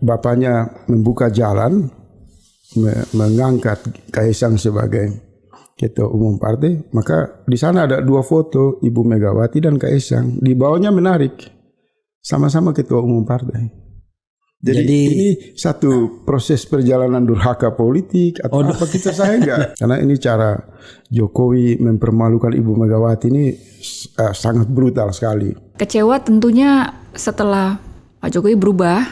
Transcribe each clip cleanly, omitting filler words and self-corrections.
bapaknya membuka jalan, mengangkat Kaisang sebagai ketua umum partai, maka di sana ada 2 foto Ibu Megawati dan Kaisang. Di bawahnya menarik, sama-sama ketua umum partai. Jadi ini satu proses perjalanan durhaka politik atau apa kita saya enggak. Karena ini cara Jokowi mempermalukan Ibu Megawati ini sangat brutal sekali. Kecewa tentunya setelah Pak Jokowi berubah,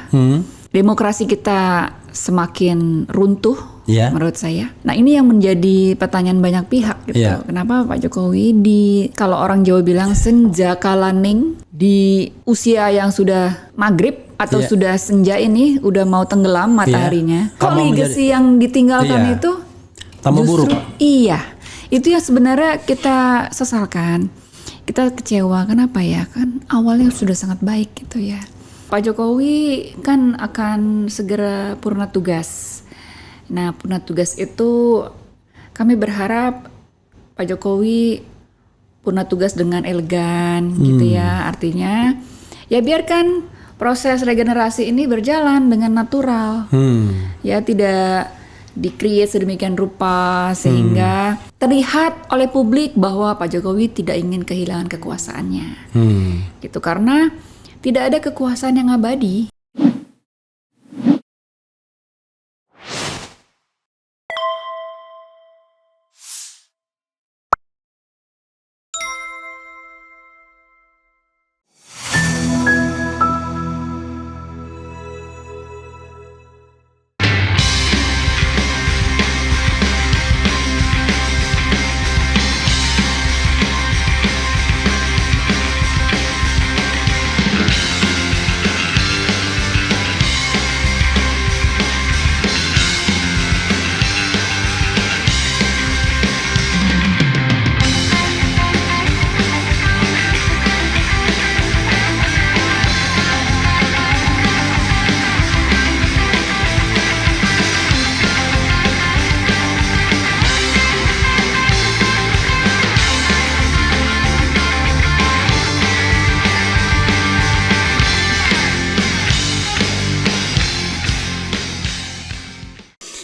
demokrasi kita semakin runtuh menurut saya. Nah ini yang menjadi pertanyaan banyak pihak gitu. Kenapa Pak Jokowi kalau orang Jawa bilang senjakalaning di usia yang sudah maghrib atau sudah senja ini udah mau tenggelam mataharinya. Kok legacy yang ditinggalkan itu tambah buruk. Iya, itu yang sebenarnya kita sesalkan. Kita kecewa, kenapa ya? Kan awalnya sudah sangat baik gitu ya. Pak Jokowi kan akan segera purna tugas. Nah, purna tugas itu kami berharap Pak Jokowi purna tugas dengan elegan gitu ya. Artinya ya biarkan proses regenerasi ini berjalan dengan natural. Ya tidak di-create sedemikian rupa sehingga terlihat oleh publik bahwa Pak Jokowi tidak ingin kehilangan kekuasaannya. Gitu, karena tidak ada kekuasaan yang abadi.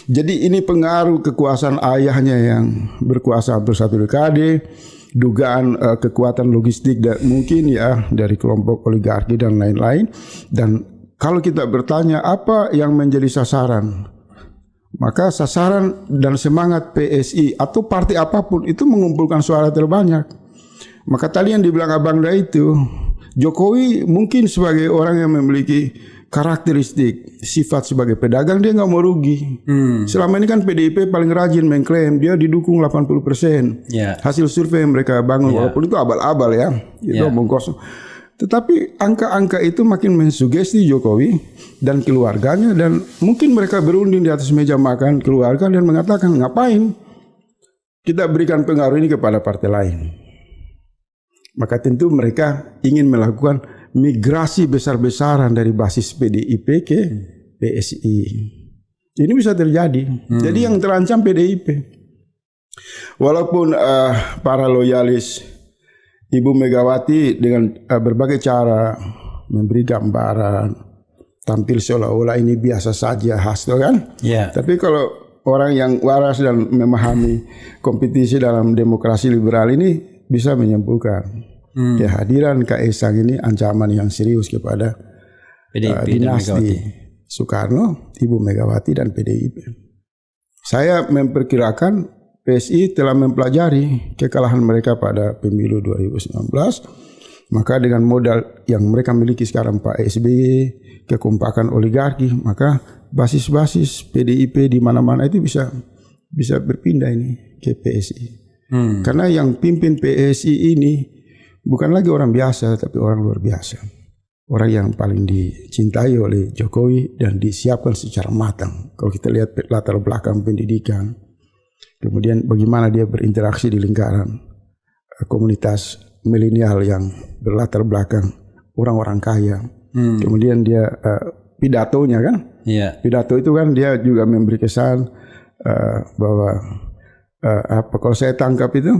Jadi ini pengaruh kekuasaan ayahnya yang berkuasa hampir 1 dekade, dugaan kekuatan logistik dan mungkin ya dari kelompok oligarki dan lain-lain. Dan kalau kita bertanya apa yang menjadi sasaran, maka sasaran dan semangat PSI atau partai apapun itu mengumpulkan suara terbanyak. Maka tadi yang dibilang Abang Da itu, Jokowi mungkin sebagai orang yang memiliki karakteristik sifat sebagai pedagang, dia nggak mau rugi. Selama ini kan PDIP paling rajin mengklaim dia didukung 80%. Hasil survei yang mereka bangun walaupun itu abal-abal ya, itu omong kosong. Tetapi angka-angka itu makin mensugesti Jokowi dan keluarganya, dan mungkin mereka berunding di atas meja makan keluarga dan mengatakan ngapain kita berikan pengaruh ini kepada partai lain. Maka tentu mereka ingin melakukan migrasi besar-besaran dari basis PDIP ke PSI. Ini bisa terjadi. Jadi yang terancam PDIP. Walaupun para loyalis Ibu Megawati dengan berbagai cara memberi gambaran, tampil seolah-olah ini biasa saja, hasto kan? Tapi kalau orang yang waras dan memahami kompetisi dalam demokrasi liberal ini bisa menyimpulkan kehadiran Kaisang ini ancaman yang serius kepada dinasti Soekarno, Ibu Megawati dan PDIP. Saya memperkirakan PSI telah mempelajari kekalahan mereka pada pemilu 2019. Maka dengan modal yang mereka miliki sekarang Pak SBY, kekompakan oligarki, maka basis-basis PDIP di mana-mana itu bisa berpindah ini ke PSI. Karena yang pimpin PSI ini bukan lagi orang biasa, tapi orang luar biasa. Orang yang paling dicintai oleh Jokowi dan disiapkan secara matang. Kalau kita lihat latar belakang pendidikan, kemudian bagaimana dia berinteraksi di lingkaran komunitas milenial yang berlatar belakang orang-orang kaya. Kemudian dia pidatonya kan, pidato itu kan dia juga memberi kesan bahwa kalau saya tangkap itu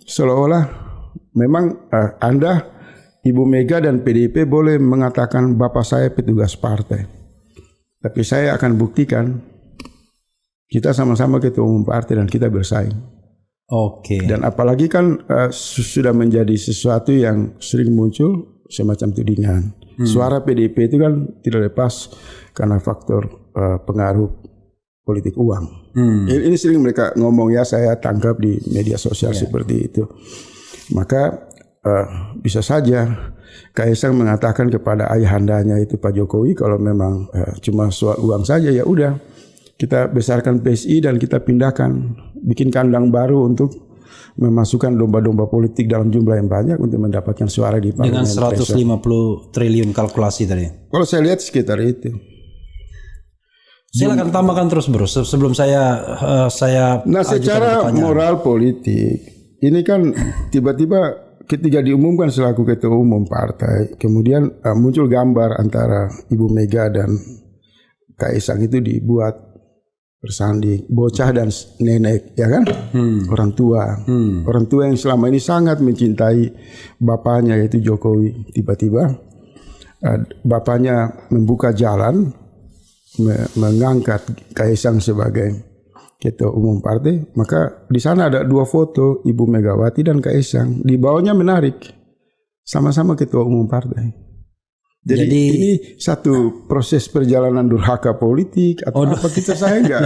seolah-olah memang Anda, Ibu Mega dan PDIP boleh mengatakan bapak saya petugas partai. Tapi saya akan buktikan kita sama-sama ketua umum partai dan kita bersaing. Oke. Dan apalagi kan sudah menjadi sesuatu yang sering muncul semacam tudingan. Suara PDIP itu kan tidak lepas karena faktor pengaruh politik uang. Ini sering mereka ngomong, ya saya tangkap di media sosial seperti itu. Maka bisa saja Kaisang mengatakan kepada ayahandanya itu Pak Jokowi, kalau memang cuma soal uang saja, ya udah kita besarkan PSI dan kita pindahkan, bikin kandang baru untuk memasukkan domba-domba politik dalam jumlah yang banyak untuk mendapatkan suara di parlemen. Dengan 150 triliun kalkulasi tadi. Kalau saya lihat sekitar itu. Silakan tambahkan terus bro, sebelum saya Nah, secara moral politik ini kan tiba-tiba ketika diumumkan selaku ketua umum partai, kemudian muncul gambar antara Ibu Mega dan Kaisang itu dibuat bersanding, bocah dan nenek, ya kan? Orang tua yang selama ini sangat mencintai bapaknya yaitu Jokowi. Tiba-tiba bapaknya membuka jalan, mengangkat Kaisang sebagai ketua umum partai. Maka di sana ada dua foto Ibu Megawati dan Kaisang. Di bawahnya menarik, sama-sama ketua umum partai. Jadi ini satu proses perjalanan durhaka politik atau apa, kita saya enggak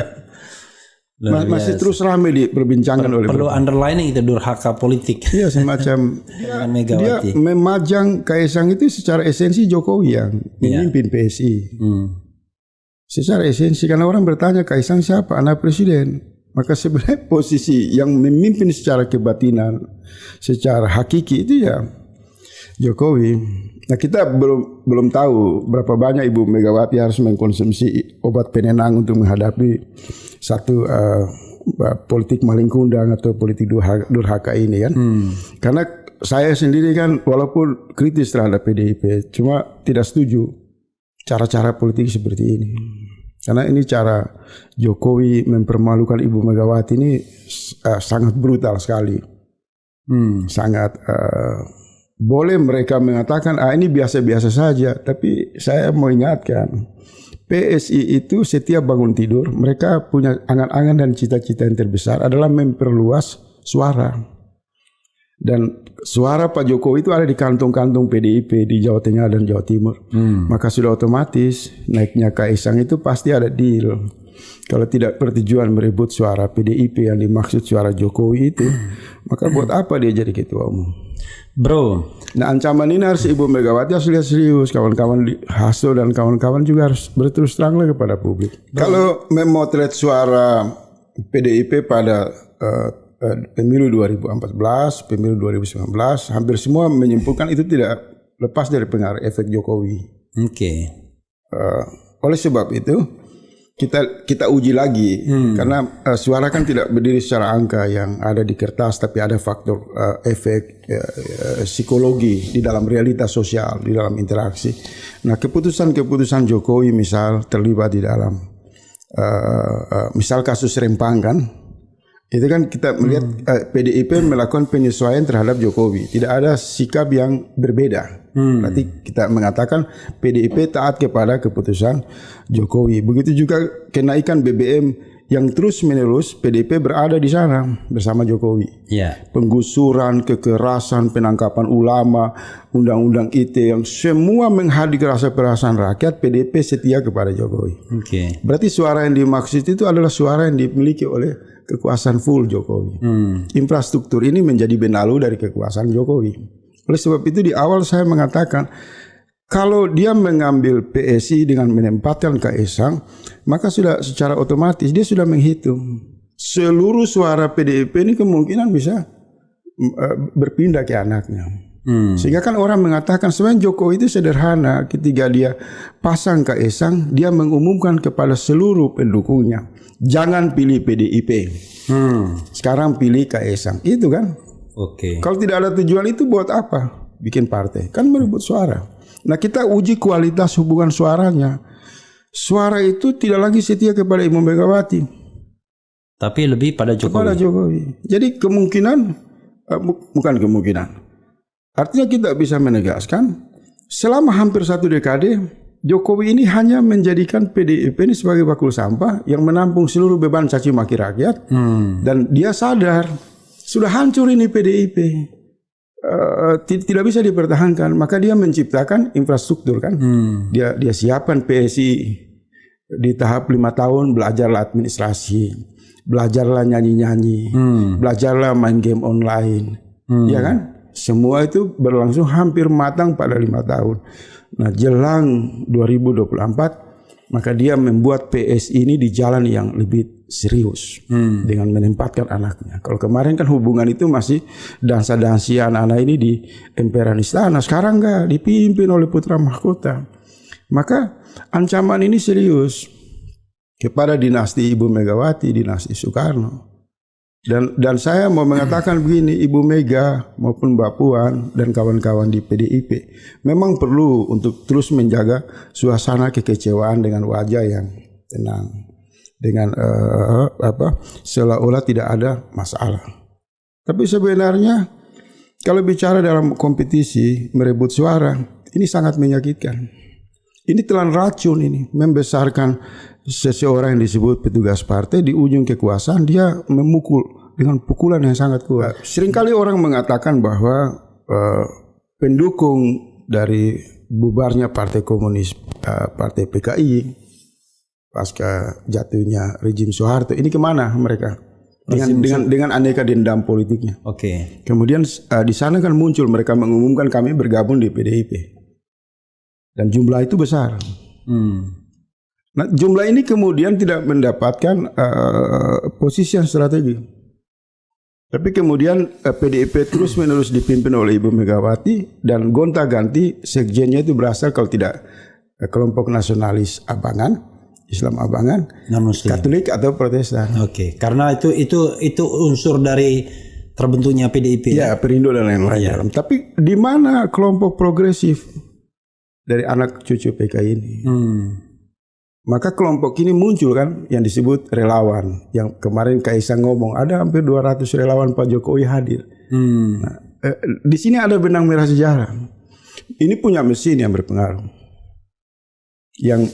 masih terus ramai diperbincangkan oleh perlu underlining itu durhaka politik. Iya, semacam dia memajang Kaisang itu secara esensi Jokowi yang memimpin PSI. Secara esensi, karena orang bertanya Kaisang siapa, anak presiden. Maka sebenarnya posisi yang memimpin secara kebatinan, secara hakiki itu ya Jokowi. Nah, kita belum tahu berapa banyak Ibu Megawati harus mengkonsumsi obat penenang untuk menghadapi satu politik maling kundang atau politik durhaka ini kan. Karena saya sendiri kan walaupun kritis terhadap PDIP, cuma tidak setuju cara-cara politik seperti ini. Karena ini cara Jokowi mempermalukan Ibu Megawati ini sangat brutal sekali. Sangat boleh mereka mengatakan ini biasa-biasa saja, tapi saya mau ingatkan PSI itu setiap bangun tidur mereka punya angan-angan dan cita-cita yang terbesar adalah memperluas suara. Dan suara Pak Jokowi itu ada di kantong-kantong PDIP di Jawa Tengah dan Jawa Timur. Maka sudah otomatis naiknya Kaisang itu pasti ada deal. Kalau tidak bertujuan merebut suara PDIP yang dimaksud suara Jokowi itu, maka buat apa dia jadi ketua umum? Bro, nah ancaman ini harus Ibu Megawati harus lihat serius. Kawan-kawan Hasto dan kawan-kawan juga harus berterus teranglah kepada publik. Kalau memotret suara PDIP pada pemilu 2014, pemilu 2019, hampir semua menyimpulkan itu tidak lepas dari pengaruh efek Jokowi. Oleh sebab itu kita uji lagi karena suara kan tidak berdiri secara angka yang ada di kertas, tapi ada faktor efek psikologi di dalam realitas sosial, di dalam interaksi. Nah, keputusan Jokowi misal terlibat di dalam misal kasus Rempang kan, itu kan kita melihat PDIP melakukan penyesuaian terhadap Jokowi, tidak ada sikap yang berbeda. Berarti kita mengatakan PDIP taat kepada keputusan Jokowi. Begitu juga kenaikan BBM yang terus menerus PDIP berada di sana bersama Jokowi. Penggusuran, kekerasan, penangkapan ulama, undang-undang ITE yang semua menghadik rasa perasaan rakyat, PDIP setia kepada Jokowi. Berarti suara yang dimaksud itu adalah suara yang dimiliki oleh kekuasaan full Jokowi. Infrastruktur ini menjadi benalu dari kekuasaan Jokowi. Oleh sebab itu di awal saya mengatakan kalau dia mengambil PSI dengan menempatkan Kaisang, maka sudah secara otomatis dia sudah menghitung seluruh suara PDIP ini kemungkinan bisa berpindah ke anaknya. Sehingga kan orang mengatakan sebenarnya Jokowi itu sederhana, ketika dia pasang Kaisang, dia mengumumkan kepada seluruh pendukungnya, jangan pilih PDIP. Sekarang pilih Kaisang. Itu kan. Kalau tidak ada tujuan itu buat apa bikin partai? Kan merebut suara. Nah, kita uji kualitas hubungan suaranya. Suara itu tidak lagi setia kepada Ibu Megawati, tapi lebih pada Jokowi. Jadi kemungkinan bukan kemungkinan. Artinya kita bisa menegaskan selama hampir 1 dekade Jokowi ini hanya menjadikan PDIP ini sebagai bakul sampah yang menampung seluruh beban caci maki rakyat. Dan dia sadar sudah hancur ini PDIP. Tidak bisa dipertahankan, maka dia menciptakan infrastruktur kan. Dia siapkan PSI di tahap 5 tahun, belajarlah administrasi, belajarlah nyanyi-nyanyi, belajarlah main game online, ya kan? Semua itu berlangsung hampir matang pada 5 tahun. Nah, jelang 2024 maka dia membuat PSI ini di jalan yang lebih serius dengan menempatkan anaknya. Kalau kemarin kan hubungan itu masih dansa-dansi anak-anak ini di emperan istana, sekarang enggak, dipimpin oleh putra mahkota. Maka ancaman ini serius kepada dinasti Ibu Megawati, dinasti Soekarno. Dan saya mau mengatakan begini, Ibu Mega maupun Mbak Puan dan kawan-kawan di PDIP memang perlu untuk terus menjaga suasana kekecewaan dengan wajah yang tenang, dengan seolah-olah tidak ada masalah. Tapi sebenarnya kalau bicara dalam kompetisi merebut suara, ini sangat menyakitkan. Ini telan racun, ini membesarkan seseorang yang disebut petugas partai, di ujung kekuasaan dia memukul dengan pukulan yang sangat kuat. Seringkali orang mengatakan bahwa pendukung dari bubarnya Partai Komunis, Partai PKI pasca jatuhnya rejim Soeharto, ini kemana mereka? Dengan aneka dendam politiknya. Oke. Kemudian di sana kan muncul mereka mengumumkan kami bergabung di PDIP. Dan jumlah itu besar. Nah, jumlah ini kemudian tidak mendapatkan posisi yang strategi. Tapi kemudian PDIP terus-menerus dipimpin oleh Ibu Megawati dan gonta-ganti sekjennya itu berasal kalau tidak kelompok nasionalis Abangan, Islam Abangan, Katolik atau Protestan. Oke, karena itu unsur dari terbentuknya PDIP. Ya, Perindo dan lain-lain. Tapi di mana kelompok progresif dari anak cucu PKI ini? Maka kelompok ini muncul kan yang disebut relawan. Yang kemarin Kaisang ngomong ada hampir 200 relawan Pak Jokowi hadir. Nah, di sini ada benang merah sejarah. Ini punya mesin yang berpengaruh. Yang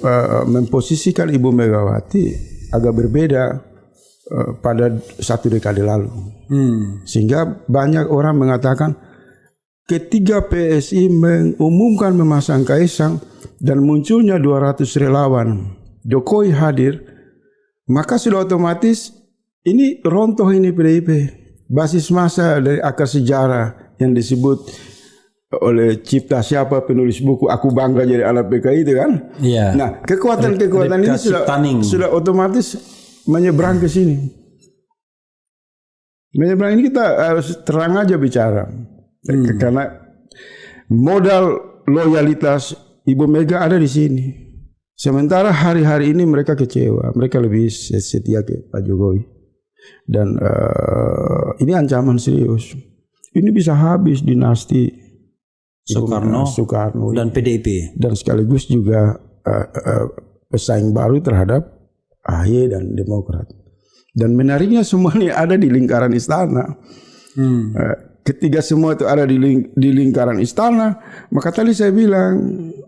memposisikan Ibu Megawati agak berbeda pada 1 dekade lalu. Sehingga banyak orang mengatakan ketika PSI mengumumkan memasang Kaisang dan munculnya 200 relawan Jokowi hadir, maka sudah otomatis ini rontoh ini PDIP. Basis massa dari akar sejarah yang disebut oleh cipta siapa penulis buku Aku Bangga Jadi Anak PKI itu kan. Iya. Nah, kekuatan-kekuatan ini sudah otomatis menyeberang ke sini. Menyeberang ini kita harus terang aja bicara. Karena modal loyalitas Ibu Mega ada di sini. Sementara hari-hari ini mereka kecewa, mereka lebih setia ke Pak Jokowi. Dan ini ancaman serius. Ini bisa habis dinasti Soekarno dan PDIP. Dan sekaligus juga pesaing baru terhadap AHY dan Demokrat. Dan menariknya semua ini ada di lingkaran istana. Ketika semua itu ada di lingkaran istana, maka tadi saya bilang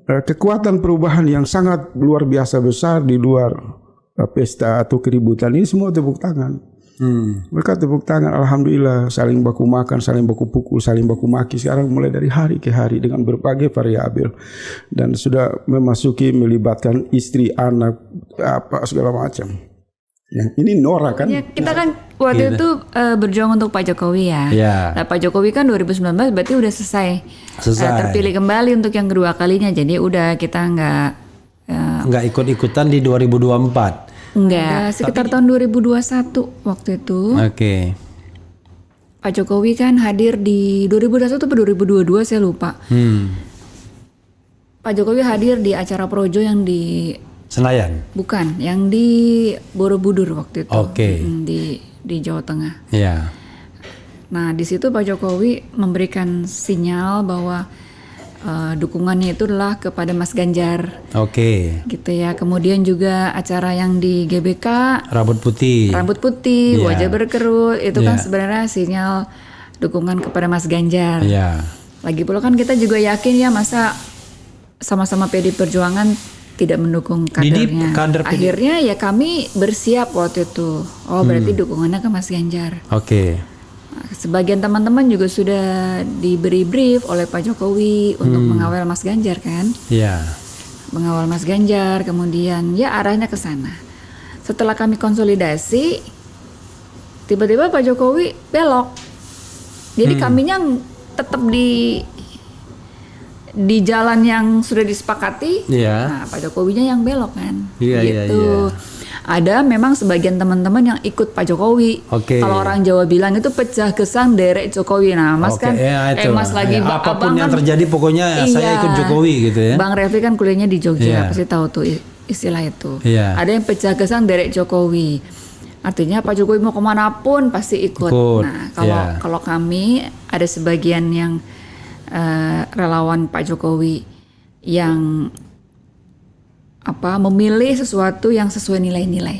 kekuatan perubahan yang sangat luar biasa besar di luar pesta atau keributan ini semua tepuk tangan. Mereka tepuk tangan, alhamdulillah, saling baku makan, saling baku pukul, saling baku maki. Sekarang mulai dari hari ke hari dengan berbagai variabel dan sudah melibatkan istri, anak, apa segala macam. Yang ini Nora kan? Ya, kita kan waktu itu berjuang untuk Pak Jokowi ya. Nah, Pak Jokowi kan 2019 berarti udah selesai. Terpilih kembali untuk yang kedua kalinya. Jadi udah kita nggak ikut-ikutan di 2024. Enggak, sekitar tahun 2021 waktu itu. Oke. Pak Jokowi kan hadir di 2021 atau 2022 saya lupa. Pak Jokowi hadir di acara Projo yang di Senayan? Bukan, yang di Borobudur waktu itu. Oke. Di Jawa Tengah. Iya. Nah, di situ Pak Jokowi memberikan sinyal bahwa dukungannya itu adalah kepada Mas Ganjar. Oke. Gitu ya. Kemudian juga acara yang di GBK. Rambut putih, wajah berkerut. Itu kan sebenarnya sinyal dukungan kepada Mas Ganjar. Iya. Lagi pula kan kita juga yakin ya masa sama-sama PD Perjuangan tidak mendukung kadernya. kader PD. Akhirnya ya kami bersiap waktu itu. Oh berarti dukungannya ke Mas Ganjar. Oke. Sebagian teman-teman juga sudah diberi brief oleh Pak Jokowi untuk mengawal Mas Ganjar kan. Iya. Mengawal Mas Ganjar, kemudian ya arahnya ke sana. Setelah kami konsolidasi, tiba-tiba Pak Jokowi belok. Jadi kaminya tetap di jalan yang sudah disepakati. Nah, Pak Jokowinya yang belok kan. Gitu. Ada memang sebagian teman-teman yang ikut Pak Jokowi. Kalau orang Jawa bilang itu pecah gesang derek Jokowi. Nah, Mas kan Mas lagi apapun abang yang kan, terjadi pokoknya saya ikut Jokowi gitu ya. Bang Refli kan kuliahnya di Jogja, pasti tahu tuh istilah itu. Ada yang pecah gesang derek Jokowi. Artinya Pak Jokowi mau kemanapun pasti ikut. Nah, kalau kami ada sebagian yang relawan Pak Jokowi yang memilih sesuatu yang sesuai nilai-nilai.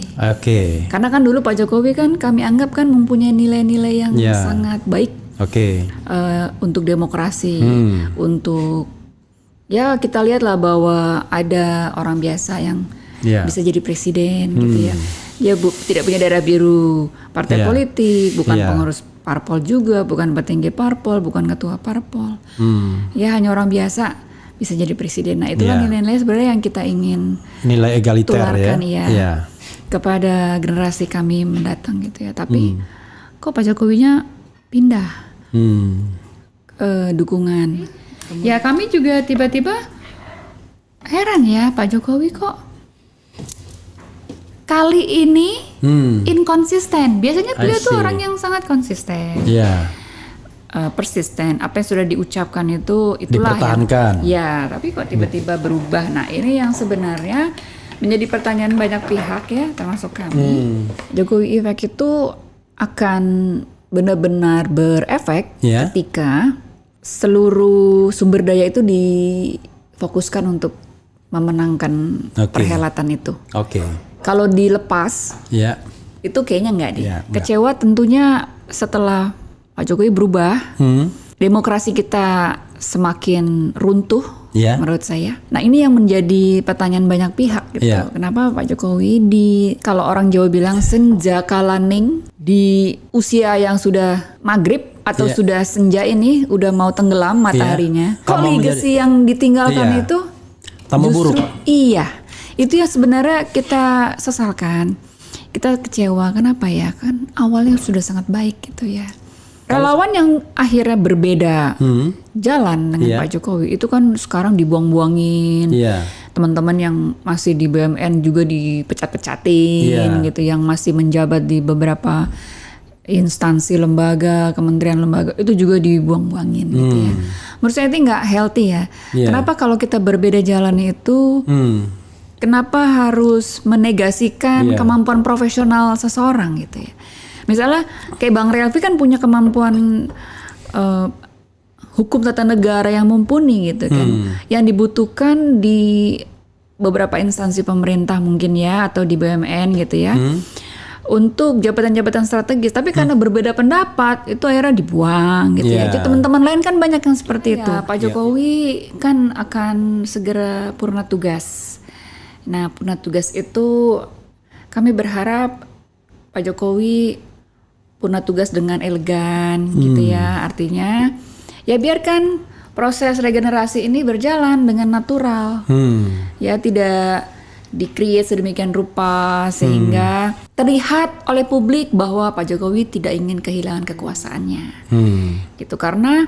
Karena kan dulu Pak Jokowi kan kami anggap kan mempunyai nilai-nilai yang sangat baik. Untuk demokrasi, untuk ya kita lihatlah bahwa ada orang biasa yang bisa jadi presiden gitu ya. Dia tidak punya darah biru partai politik, bukan pengurus parpol juga, bukan petinggi parpol, bukan ketua parpol. Ya hanya orang biasa bisa jadi presiden. Nah itulah nilai-nilai sebenarnya yang kita ingin nilai egaliter tularkan kepada generasi kami mendatang gitu ya. Tapi kok Pak Jokowinya pindah dukungan. Ya kami juga tiba-tiba heran ya, Pak Jokowi kok kali ini inkonsisten. Biasanya beliau tuh orang yang sangat konsisten. Persisten. Apa yang sudah diucapkan itulah dipertahankan. Tapi kok tiba-tiba berubah. Nah, ini yang sebenarnya menjadi pertanyaan banyak pihak ya, termasuk kami. Jokowi Effect itu akan benar-benar berefek ketika seluruh sumber daya itu difokuskan untuk memenangkan perhelatan itu. Kalau dilepas, itu kayaknya nggak deh. Kecewa tentunya setelah Pak Jokowi berubah, demokrasi kita semakin runtuh, menurut saya. Nah ini yang menjadi pertanyaan banyak pihak gitu. Kenapa Pak Jokowi kalau orang Jawa bilang senja kalaning di usia yang sudah maghrib atau sudah senja ini, udah mau tenggelam mataharinya. Kok legacy yang ditinggalkan itu tambah buruk. Iya. Itu yang sebenarnya kita sesalkan, kita kecewa. Kenapa ya? Kan awalnya sudah sangat baik gitu ya. Relawan yang akhirnya berbeda jalan dengan Pak Jokowi itu kan sekarang dibuang-buangin. Teman-teman yang masih di BUMN juga dipecat-pecatin gitu, yang masih menjabat di beberapa instansi lembaga, kementerian lembaga itu juga dibuang-buangin gitu ya. Menurut saya itu nggak healthy ya. Kenapa kalau kita berbeda jalan itu? Kenapa harus menegasikan kemampuan profesional seseorang gitu ya? Misalnya kayak Bang Refli kan punya kemampuan hukum tata negara yang mumpuni gitu kan. Yang dibutuhkan di beberapa instansi pemerintah mungkin ya, atau di BUMN gitu ya. Untuk jabatan-jabatan strategis, tapi karena berbeda pendapat itu akhirnya dibuang gitu ya. Jadi teman-teman lain kan banyak yang seperti itu. Pak Jokowi kan akan segera purna tugas. Nah, purna tugas itu kami berharap Pak Jokowi purna tugas dengan elegan gitu ya. Artinya ya biarkan proses regenerasi ini berjalan dengan natural. Ya tidak di-create sedemikian rupa sehingga terlihat oleh publik bahwa Pak Jokowi tidak ingin kehilangan kekuasaannya. Gitu, karena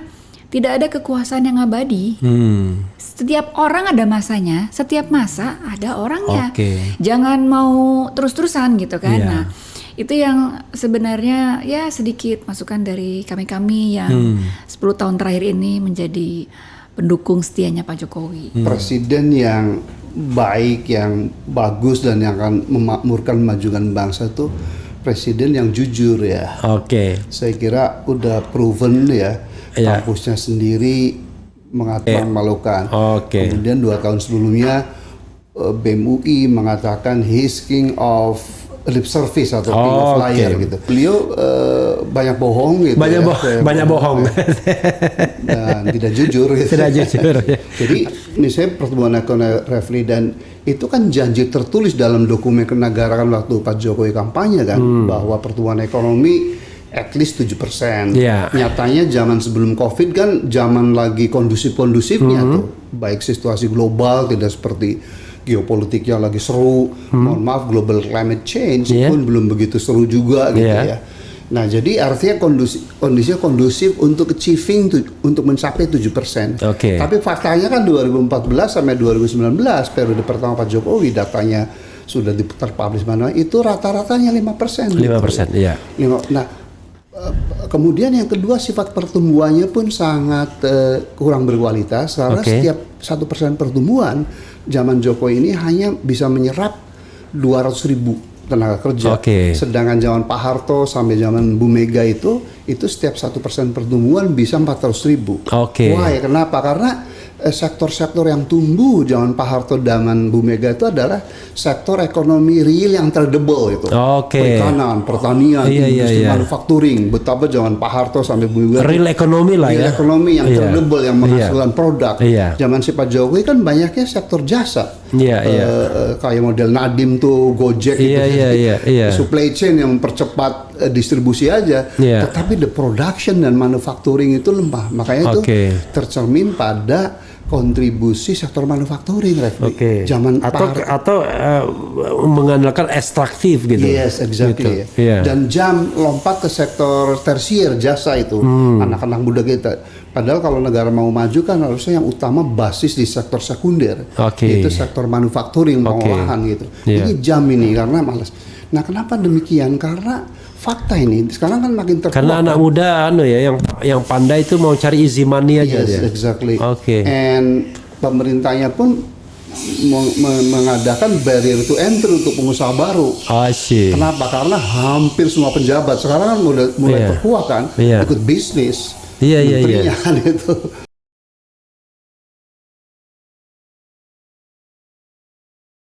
tidak ada kekuasaan yang abadi. Setiap orang ada masanya, setiap masa ada orangnya. Jangan mau terus-terusan gitu kan. Nah, itu yang sebenarnya ya sedikit masukan dari kami-kami yang 10 tahun terakhir ini menjadi pendukung setianya Pak Jokowi. Presiden yang baik, yang bagus dan yang akan memakmurkan kemajuan bangsa itu presiden yang jujur ya. Saya kira udah proven ya. Kampusnya sendiri memalukan. Kemudian 2 tahun sebelumnya BEM UI mengatakan he's king of lip service atau king of liar gitu. Beliau banyak bohong gitu. Banyak bohong. Dan tidak jujur gitu. Tidak jujur. Jadi misalnya pertumbuhan ekonomi Refli, dan itu kan janji tertulis dalam dokumen kenegaraan waktu Pak Jokowi kampanye kan, bahwa pertumbuhan ekonomi at least 7%. Nyatanya zaman sebelum Covid kan zaman lagi kondusif-kondusifnya tuh. Baik situasi global tidak seperti geopolitiknya lagi seru. Mohon maaf, global climate change pun belum begitu seru juga gitu ya. Nah, jadi artinya kondisinya kondusif untuk achieving untuk mencapai 7%. Tapi faktanya kan 2014 sampai 2019 periode pertama Pak Jokowi, datanya sudah terpublish mana itu rata-ratanya 5%. 5%, iya. Nah, kemudian yang kedua, sifat pertumbuhannya pun sangat kurang berkualitas karena setiap 1% pertumbuhan zaman Jokowi ini hanya bisa menyerap 200.000 tenaga kerja. Sedangkan zaman Pak Harto sampai zaman Bu Mega itu setiap 1% pertumbuhan bisa 400.000. Why? Kenapa? Karena sektor-sektor yang tumbuh zaman Pak Harto, zaman Bu Mega itu adalah sektor ekonomi real yang tradable itu. Perikanan, pertanian, industri manufacturing. Betapa zaman Pak Harto sampai Bu Mega. Real ekonomi lah ya. Real ekonomi yang tradable, yang menghasilkan produk. Zaman si Pak Jokowi kan banyaknya sektor jasa. Kayak model Nadiem tuh, Gojek supply chain yang mempercepat distribusi aja. Tetapi the production dan manufacturing itu lemah. Makanya itu tercermin pada kontribusi sektor manufacturing, zaman atau mengandalkan ekstraktif gitu. Yes, exactly. Dan jam lompat ke sektor tersier, jasa itu, anak-anak muda kita. Padahal kalau negara mau maju kan harusnya yang utama basis di sektor sekunder, yaitu sektor manufacturing, pengolahan gitu. Ini jam ini karena malas. Nah, kenapa demikian? Karena fakta ini sekarang kan makin terkuat. Karena anak muda yang pandai itu mau cari easy money aja. Yes, exactly. And pemerintahnya pun mengadakan barrier to entry untuk pengusaha baru. Kenapa? Karena hampir semua pejabat sekarang kan mulai terkuat kan, ikut bisnis. Menterinya kan itu.